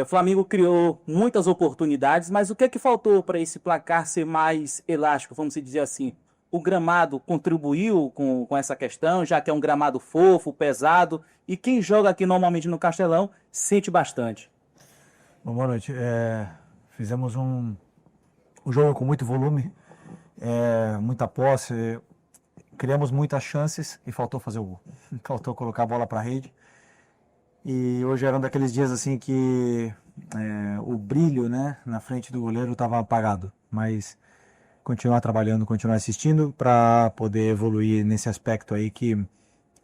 O Flamengo criou muitas oportunidades, mas o que é que faltou para esse placar ser mais elástico, vamos dizer assim? O gramado contribuiu com essa questão, já que é um gramado fofo, pesado, e quem joga aqui normalmente no Castelão sente bastante. Bom, boa noite. Fizemos um jogo com muito volume, muita posse, criamos muitas chances e faltou fazer o gol. Faltou colocar a bola para a rede. E hoje era um daqueles dias assim que o brilho, né, na frente do goleiro estava apagado. Mas continuar trabalhando, continuar assistindo para poder evoluir nesse aspecto aí que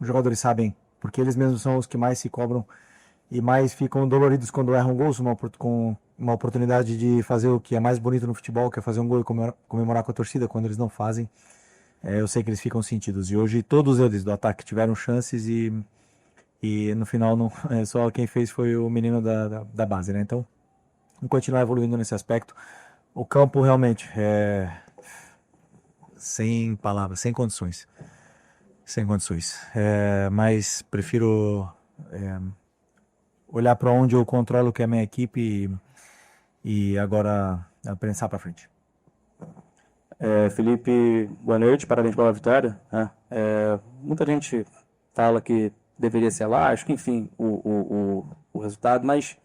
os jogadores sabem, porque eles mesmos são os que mais se cobram e mais ficam doloridos quando erram gols, com uma oportunidade de fazer o que é mais bonito no futebol, que é fazer um gol e comemorar com a torcida. Quando eles não fazem, eu sei que eles ficam sentidos. E hoje todos eles do ataque tiveram chances e no final não, só quem fez foi o menino da base, né? Então, vamos continuar evoluindo nesse aspecto. O campo realmente sem palavras, sem condições. Sem condições. Mas prefiro olhar para onde eu controlo, que é a minha equipe, e agora pensar para frente. Felipe, boa noite, parabéns pela vitória. Né? Muita gente fala que deveria ser elástico, enfim, o resultado, mas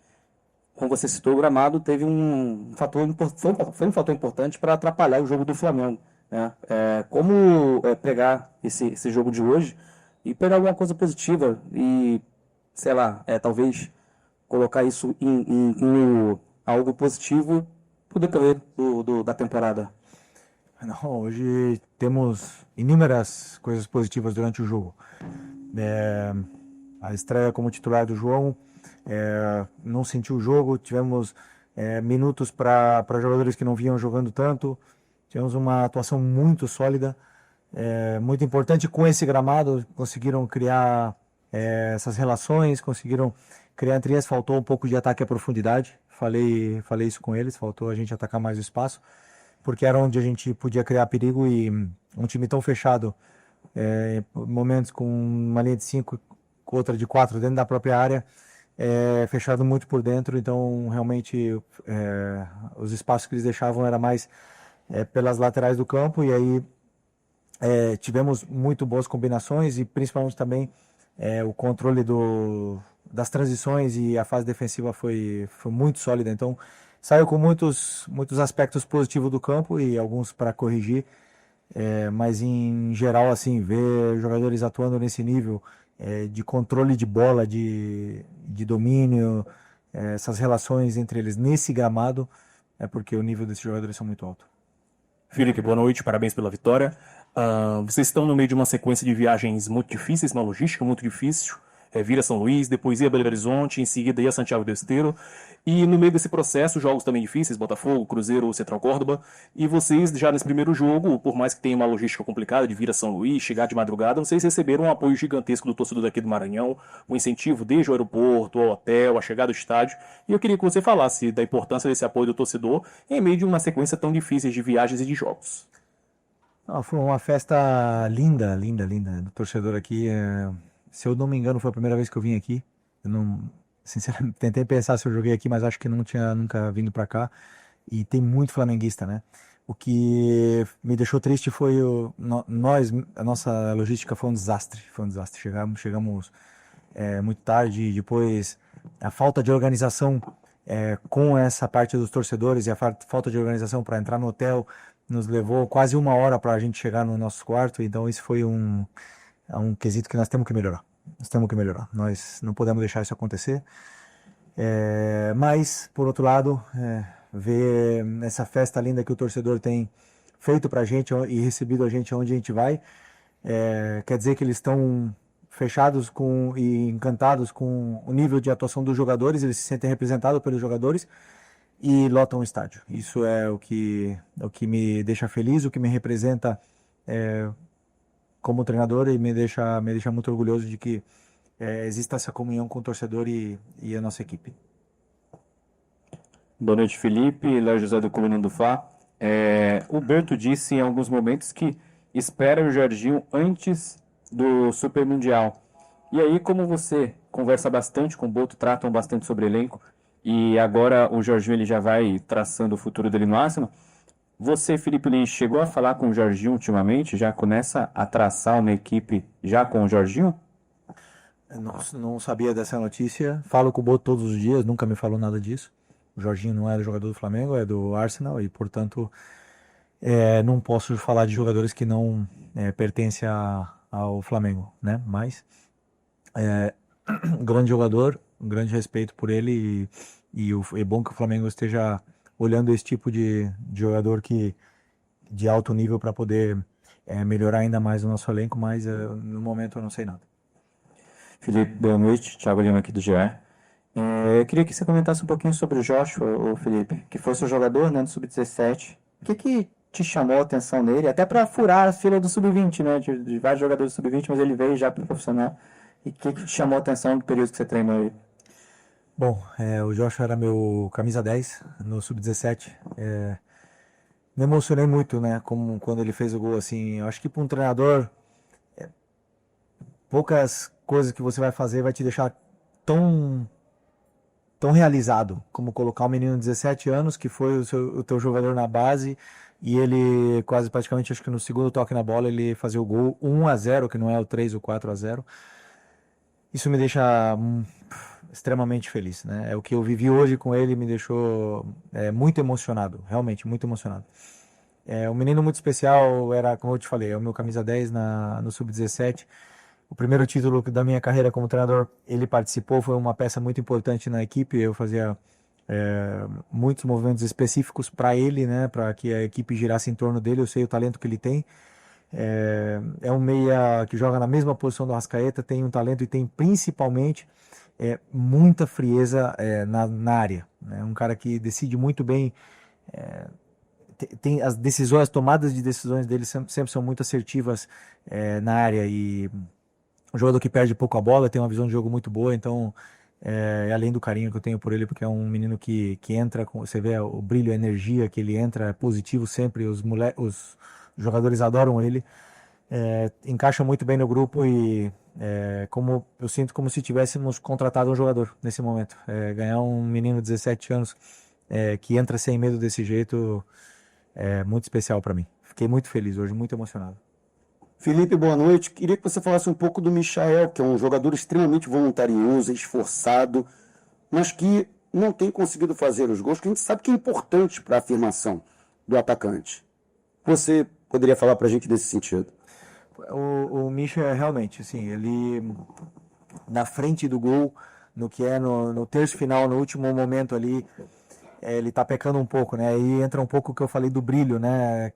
como você citou, o gramado teve um fator, foi um fator importante para atrapalhar o jogo do Flamengo. Né? Como pegar esse jogo de hoje e pegar alguma coisa positiva e, sei lá, talvez colocar isso em algo positivo pro decorrer da temporada. Não, hoje temos inúmeras coisas positivas durante o jogo. A estreia como titular do João, não sentiu o jogo, tivemos minutos para jogadores que não vinham jogando tanto, tivemos uma atuação muito sólida, muito importante com esse gramado, conseguiram criar essas relações, conseguiram criar entre eles, faltou um pouco de ataque à profundidade, falei isso com eles, faltou a gente atacar mais o espaço, porque era onde a gente podia criar perigo e um time tão fechado, momentos com uma linha de 5, outra de 4 dentro da própria área, fechado muito por dentro, então realmente os espaços que eles deixavam era mais pelas laterais do campo, e aí tivemos muito boas combinações e principalmente também o controle das transições, e a fase defensiva foi muito sólida, então saiu com muitos aspectos positivos do campo e alguns para corrigir, mas em geral, assim, ver jogadores atuando nesse nível de controle de bola, de domínio, essas relações entre eles nesse gramado, é porque o nível desses jogadores são muito alto. Felipe, boa noite, parabéns pela vitória. Vocês estão no meio de uma sequência de viagens muito difíceis, uma logística muito difícil. Vira São Luís, depois ia Belo Horizonte, em seguida ia Santiago do Esteiro. E no meio desse processo, jogos também difíceis, Botafogo, Cruzeiro, Central Córdoba. E vocês, já nesse primeiro jogo, por mais que tenha uma logística complicada de vir a São Luís, chegar de madrugada, vocês receberam um apoio gigantesco do torcedor daqui do Maranhão, um incentivo desde o aeroporto, ao hotel, a chegada do estádio. E eu queria que você falasse da importância desse apoio do torcedor em meio de uma sequência tão difícil de viagens e de jogos. Foi uma festa linda, linda, linda, do torcedor aqui. Se eu não me engano, foi a primeira vez que eu vim aqui. Eu não, sinceramente, tentei pensar se eu joguei aqui, mas acho que não tinha nunca vindo para cá. E tem muito flamenguista, né? O que me deixou triste foi a nossa logística foi um desastre. Foi um desastre. Chegamos muito tarde, depois a falta de organização com essa parte dos torcedores e a falta de organização para entrar no hotel nos levou quase uma hora para a gente chegar no nosso quarto. Então isso foi um quesito que nós temos que melhorar. Nós não podemos deixar isso acontecer. Mas, por outro lado, ver essa festa linda que o torcedor tem feito pra gente e recebido a gente onde a gente vai, quer dizer que eles estão fechados e encantados com o nível de atuação dos jogadores, eles se sentem representados pelos jogadores e lotam o estádio. Isso é o que me deixa feliz, o que me representa como treinador, e me deixa muito orgulhoso de que exista essa comunhão com o torcedor e a nossa equipe. Boa noite, Felipe. Léo José do Coluna do Fá. O Berto disse em alguns momentos que espera o Jorginho antes do Super Mundial. E aí, como você conversa bastante com o Boto, tratam bastante sobre elenco, e agora o Jorginho ele já vai traçando o futuro dele no Arsenal. Você, Felipe Lins, chegou a falar com o Jorginho ultimamente? Já começa a traçar uma equipe já com o Jorginho? Não sabia dessa notícia. Falo com o Boto todos os dias, nunca me falou nada disso. O Jorginho não é jogador do Flamengo, é do Arsenal e, portanto, não posso falar de jogadores que não pertencem ao Flamengo, né? Mas um grande jogador, um grande respeito por ele e é bom que o Flamengo esteja olhando esse tipo de jogador de alto nível para poder melhorar ainda mais o nosso elenco, mas no momento eu não sei nada. Felipe, boa noite. Thiago Lima aqui do GE. Eu queria que você comentasse um pouquinho sobre o Joshua, o Felipe, que foi seu jogador, né, do Sub-17. O que te chamou a atenção nele? Até para furar a fila do Sub-20, né, de vários jogadores do Sub-20, mas ele veio já para o profissional. E o que te chamou a atenção no período que você treinou ele? Bom, o Joshua era meu camisa 10 no Sub-17. Me emocionei muito, né, como quando ele fez o gol, assim. Eu acho que para um treinador, poucas coisas que você vai fazer vai te deixar tão realizado como colocar um menino de 17 anos que foi o teu jogador na base e ele quase praticamente, acho que no segundo toque na bola ele fazia o gol 1-0, que não é o 3 ou 4-0. Isso me deixa extremamente feliz, né? O que eu vivi hoje com ele me deixou muito emocionado, realmente muito emocionado. Um menino muito especial, era, como eu te falei, é o meu camisa 10 no Sub-17. O primeiro título da minha carreira como treinador, ele participou, foi uma peça muito importante na equipe. Eu fazia muitos movimentos específicos para ele, né, para que a equipe girasse em torno dele. Eu sei o talento que ele tem. É um meia que joga na mesma posição do Arrascaeta, tem um talento e tem principalmente muita frieza na área. É um cara que decide muito bem. Tem as decisões, as tomadas de decisões dele sempre são muito assertivas na área e um jogador que perde pouco a bola, tem uma visão de jogo muito boa, então além do carinho que eu tenho por ele, porque é um menino que entra, você vê o brilho, a energia que ele entra, é positivo sempre, os jogadores adoram ele, encaixa muito bem no grupo e como eu sinto como se tivéssemos contratado um jogador nesse momento. Ganhar um menino de 17 anos que entra sem medo desse jeito é muito especial para mim. Fiquei muito feliz hoje, muito emocionado. Felipe, boa noite. Queria que você falasse um pouco do Michael, que é um jogador extremamente voluntarioso, esforçado, mas que não tem conseguido fazer os gols, que a gente sabe que é importante para a afirmação do atacante. Você poderia falar para a gente desse sentido? O Michael realmente, assim, ele na frente do gol, no terço final, no último momento ali, ele tá pecando um pouco, né? Aí entra um pouco o que eu falei do brilho, né?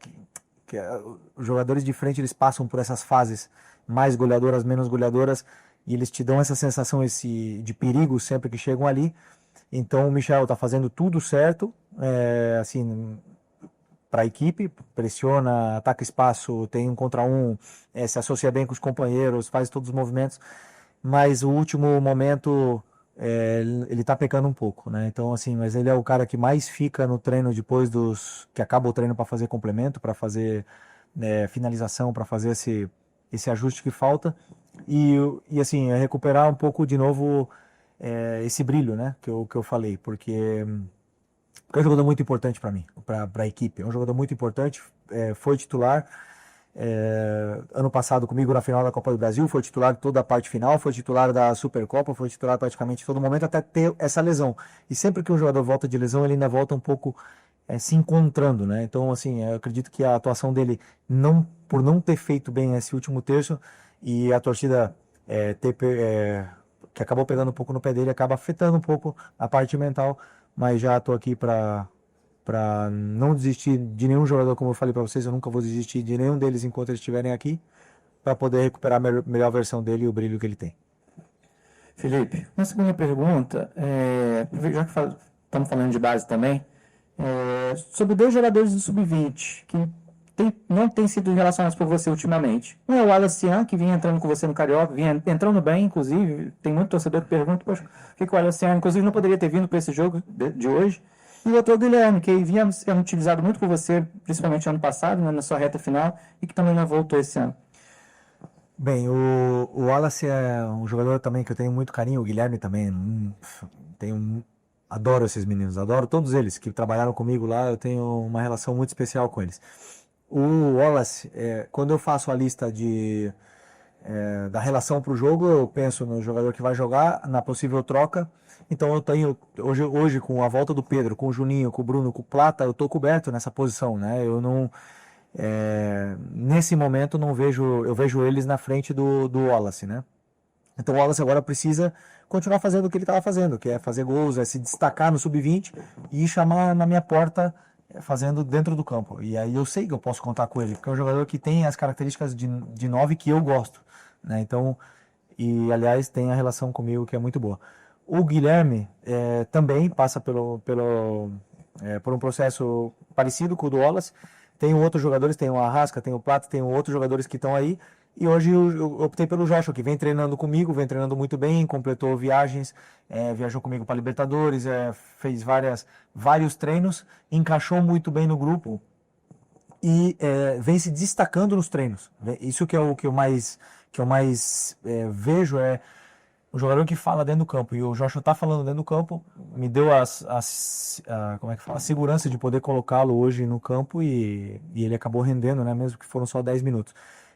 Os jogadores de frente eles passam por essas fases mais goleadoras, menos goleadoras, e eles te dão essa sensação de perigo sempre que chegam ali. Então o Michael está fazendo tudo certo, assim, para a equipe, pressiona, ataca espaço, tem um contra um, se associa bem com os companheiros, faz todos os movimentos, mas o último momento ele está pecando um pouco, né? Então, assim, mas ele é o cara que mais fica no treino depois que acaba o treino para fazer complemento, para fazer finalização, para fazer esse ajuste que falta e assim, recuperar um pouco de novo esse brilho, né? Que eu falei, porque é um jogador muito importante para mim, para a equipe. É um jogador muito importante, foi titular ano passado comigo na final da Copa do Brasil, foi titular de toda a parte final, foi titular da Supercopa, foi titular praticamente todo momento até ter essa lesão. E sempre que um jogador volta de lesão, ele ainda volta um pouco se encontrando, né? Então, assim, eu acredito que a atuação dele, por não ter feito bem esse último terço e a torcida que acabou pegando um pouco no pé dele, acaba afetando um pouco a parte mental, mas já estou aqui para não desistir de nenhum jogador, como eu falei para vocês, eu nunca vou desistir de nenhum deles enquanto eles estiverem aqui, para poder recuperar a melhor versão dele e o brilho que ele tem. Felipe, uma segunda pergunta, já que estamos falando de base também, sobre dois jogadores do Sub-20 que não têm sido relacionados por você ultimamente. Um é o Wallace Ian, que vinha entrando com você no Carioca, vinha entrando bem, inclusive, tem muito torcedor que pergunta, poxa, por que o Wallace Ian, inclusive, não poderia ter vindo para esse jogo de hoje? E o outro é o Guilherme, que vinha sendo utilizado muito por você, principalmente ano passado, né, na sua reta final, e que também não voltou esse ano. Bem, o Wallace é um jogador também que eu tenho muito carinho, o Guilherme também. Tenho adoro esses meninos, adoro todos eles que trabalharam comigo lá, eu tenho uma relação muito especial com eles. O Wallace, quando eu faço a lista da relação para o jogo, eu penso no jogador que vai jogar, na possível troca. Então eu tenho, hoje com a volta do Pedro, com o Juninho, com o Bruno, com o Plata, eu estou coberto nessa posição, né? Eu não, nesse momento eu vejo eles na frente do Wallace, né? Então o Wallace agora precisa continuar fazendo o que ele estava fazendo, que é fazer gols, é se destacar no sub-20 e chamar na minha porta fazendo dentro do campo. E aí eu sei que eu posso contar com ele, porque é um jogador que tem as características de 9 que eu gosto, né? Então, e aliás tem a relação comigo que é muito boa. O Guilherme também passa por um processo parecido com o do Wallace. Tem outros jogadores, tem o Arrasca, tem o Plata, tem outros jogadores que estão aí. E hoje eu optei pelo Joshua, que vem treinando comigo, vem treinando muito bem, completou viagens, viajou comigo para Libertadores, fez vários treinos, encaixou muito bem no grupo e vem se destacando nos treinos. Isso que é o que eu mais vejo, o jogador que fala dentro do campo. E o Joshua está falando dentro do campo, me deu como é que fala? A segurança de poder colocá-lo hoje no campo e ele acabou rendendo, né? Mesmo que foram só 10 minutos.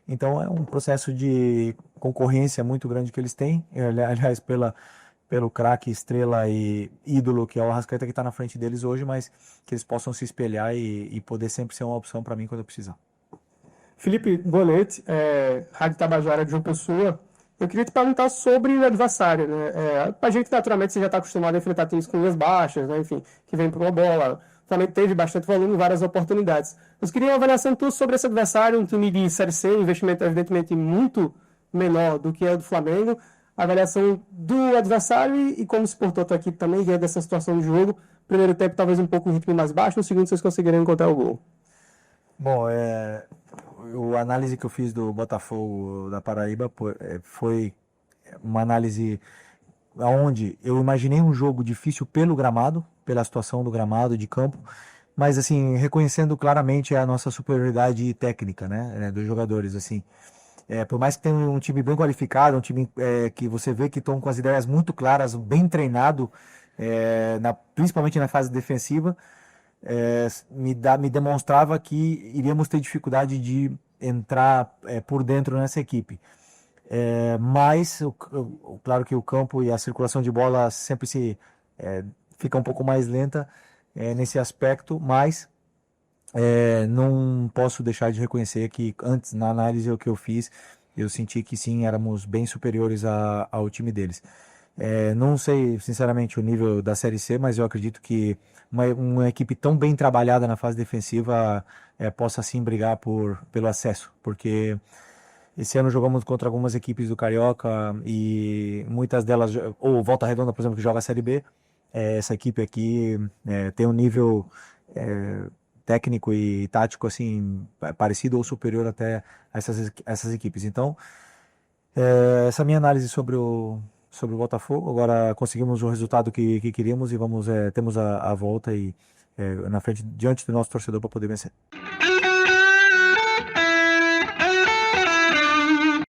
Então é um processo de concorrência muito grande que eles têm, aliás, pelo craque, estrela e ídolo que é o Arrascaeta, que está na frente deles hoje, mas que eles possam se espelhar e poder sempre ser uma opção para mim quando eu precisar. Felipe, boa noite. Rádio Tabajara de João Pessoa. Eu queria te perguntar sobre o adversário, né? A gente, naturalmente, você já está acostumado a enfrentar times com linhas baixas, né? Enfim, que vem para uma bola. O Flamengo teve bastante volume, várias oportunidades. Eu queria uma avaliação tua sobre esse adversário, um time de Série C, um investimento evidentemente muito menor do que é o do Flamengo. A avaliação do adversário e como se portou a tua equipe também diante dessa situação de jogo. Primeiro tempo talvez um pouco um ritmo mais baixo, no segundo vocês conseguiram encontrar o gol. Bom, a análise que eu fiz do Botafogo da Paraíba foi uma análise onde eu imaginei um jogo difícil pelo gramado, pela situação do gramado, de campo, mas assim, reconhecendo claramente a nossa superioridade técnica, né, dos jogadores, assim. Por mais que tenha um time bem qualificado, um time que você vê que estão com as ideias muito claras, bem treinado, principalmente na fase defensiva, me demonstrava que iríamos ter dificuldade de entrar por dentro nessa equipe. Mas, claro que o campo e a circulação de bola sempre fica um pouco mais lenta nesse aspecto, mas não posso deixar de reconhecer que antes, na análise que eu fiz, eu senti que sim, éramos bem superiores ao time deles. Não sei, sinceramente, o nível da Série C, mas eu acredito que uma equipe tão bem trabalhada na fase defensiva possa sim brigar pelo acesso, porque esse ano jogamos contra algumas equipes do Carioca e muitas delas, ou Volta Redonda, por exemplo, que joga a Série B, essa equipe aqui tem um nível técnico e tático assim parecido ou superior até a essas equipes. Então, essa é a minha análise sobre o Botafogo. Agora conseguimos o resultado que queríamos e temos a volta e na frente, diante do nosso torcedor para poder vencer.